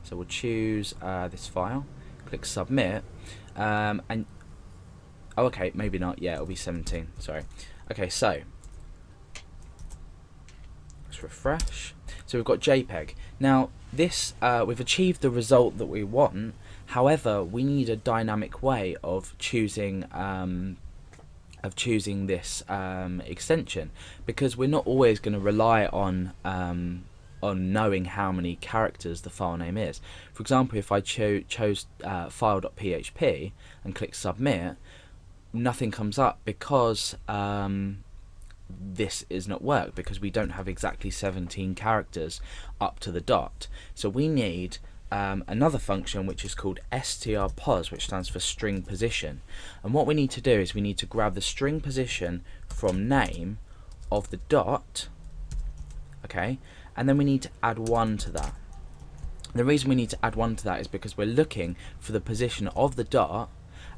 So we'll choose this file, click submit, and oh, okay, maybe not. Yeah, it'll be 17. Sorry. Okay, so let's refresh. So we've got JPEG. Now this we've achieved the result that we want. However, we need a dynamic way of choosing this extension, because we're not always going to rely on knowing how many characters the file name is. For example, if I chose file.php and click submit, nothing comes up because this is not work, because we don't have exactly 17 characters up to the dot. So we need another function which is called strpos, which stands for string position. And what we need to do is we need to grab the string position from name of the dot, okay, and then we need to add 1 to that. The reason we need to add 1 to that is because we're looking for the position of the dot,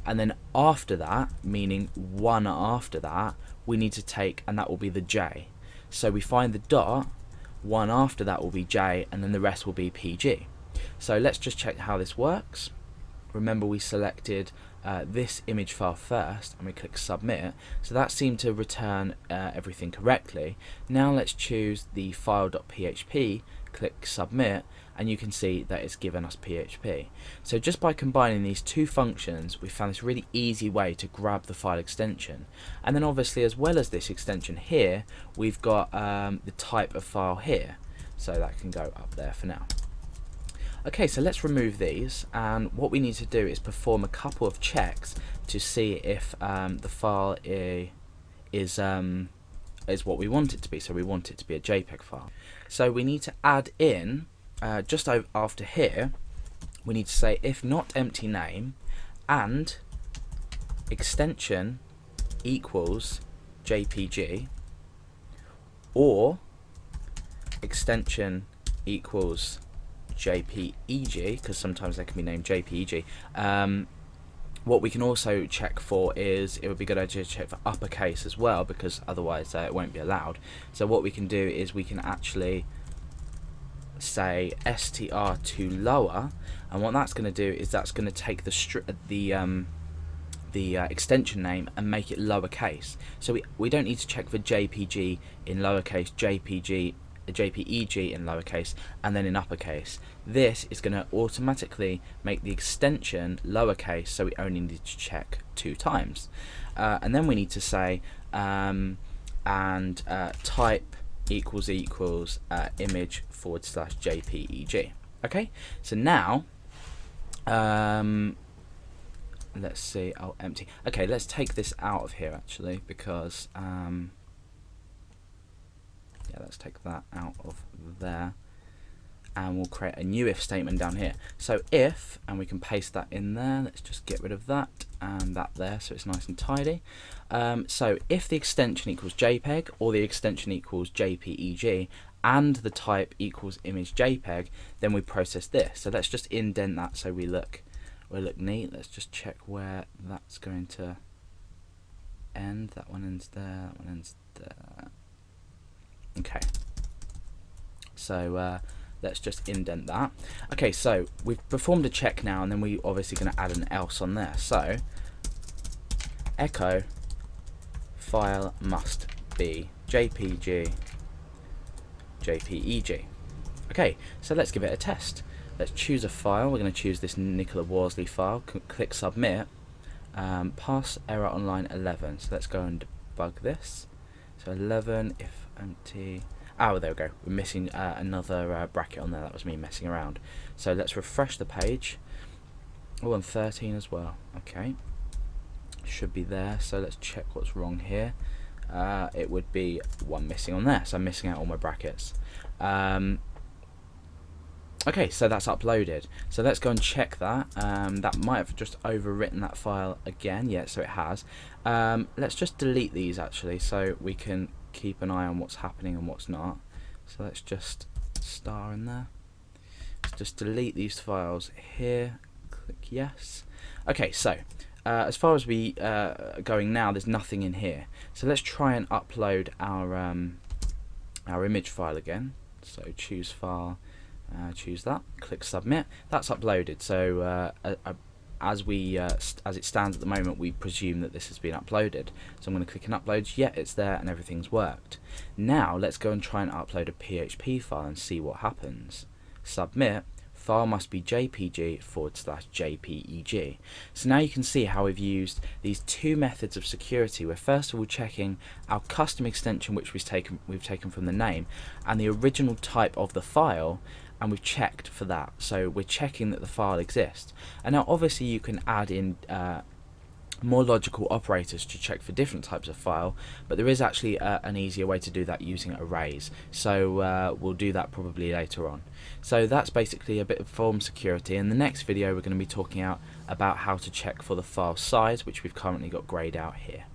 and then after that, meaning 1 after that, we need to take, and that will be the j. So we find the dot, 1 after that will be j, and then the rest will be pg. So let's just check how this works. Remember, we selected this image file first and we click submit, so that seemed to return everything correctly. Now let's choose the file.php, click submit, and you can see that it's given us PHP. So just by combining these two functions, we found this really easy way to grab the file extension. And then obviously, as well as this extension here, we've got the type of file here, so that can go up there for now. Okay, so let's remove these, and what we need to do is perform a couple of checks to see if the file is what we want it to be. So we want it to be a JPEG file. So we need to add in, just after here, we need to say if not empty name and extension equals JPG, or extension equals JPEG, because sometimes they can be named JPEG. What we can also check for is, it would be a good idea to check for uppercase as well, because otherwise it won't be allowed. So what we can do is we can actually say str to lower, and what that's going to do is that's going to take the extension name and make it lowercase. So we don't need to check for JPG in lowercase, JPEG in lowercase, and then in uppercase. This is going to automatically make the extension lowercase, so we only need to check 2 times. And then we need to say type equals image / JPEG. Okay, so now let's see, oh, empty. Okay, let's take this out of here actually, because yeah, let's take that out of there, and we'll create a new if statement down here. So if, and we can paste that in there, let's just get rid of that and that there, so it's nice and tidy. So if the extension equals JPEG, or the extension equals JPEG, and the type equals image JPEG, then we process this. So let's just indent that so we look neat. Let's just check where that's going to end. That one ends there, that one ends there. Okay, so let's just indent that. Okay, so we've performed a check now, and then we're obviously going to add an else on there. So echo file must be JPG, JPEG. Okay, so let's give it a test. Let's choose a file. We're going to choose this Nicola Worsley file, click submit, pass error on line 11. So let's go and debug this. So 11 if empty. Oh, there we go. We're missing another bracket on there. That was me messing around. So let's refresh the page. Oh, and 13 as well. Okay, should be there. So let's check what's wrong here. It would be 1 missing on there. So I'm missing out all my brackets. Okay, so that's uploaded. So let's go and check that. That might have just overwritten that file again. Yeah, so it has. Let's just delete these actually, so we can keep an eye on what's happening and what's not. So let's just star in there. Let's just delete these files here. Click yes. Okay, so as far as we going now, there's nothing in here. So let's try and upload our image file again. So choose file. choose that, click submit. That's uploaded. So as it stands at the moment, we presume that this has been uploaded. So I'm going to click on upload. Yeah, it's there and everything's worked. Now let's go and try and upload a PHP file and see what happens. Submit. File must be jpg/jpeg. So now you can see how we've used these two methods of security. We're first of all checking our custom extension, which we've taken from the name, and the original type of the file, and we've checked for that. So we're checking that the file exists. And now obviously you can add in more logical operators to check for different types of file, but there is actually an easier way to do that using arrays. So we'll do that probably later on. So that's basically a bit of form security. In the next video we're going to be talking about how to check for the file size, which we've currently got grayed out here.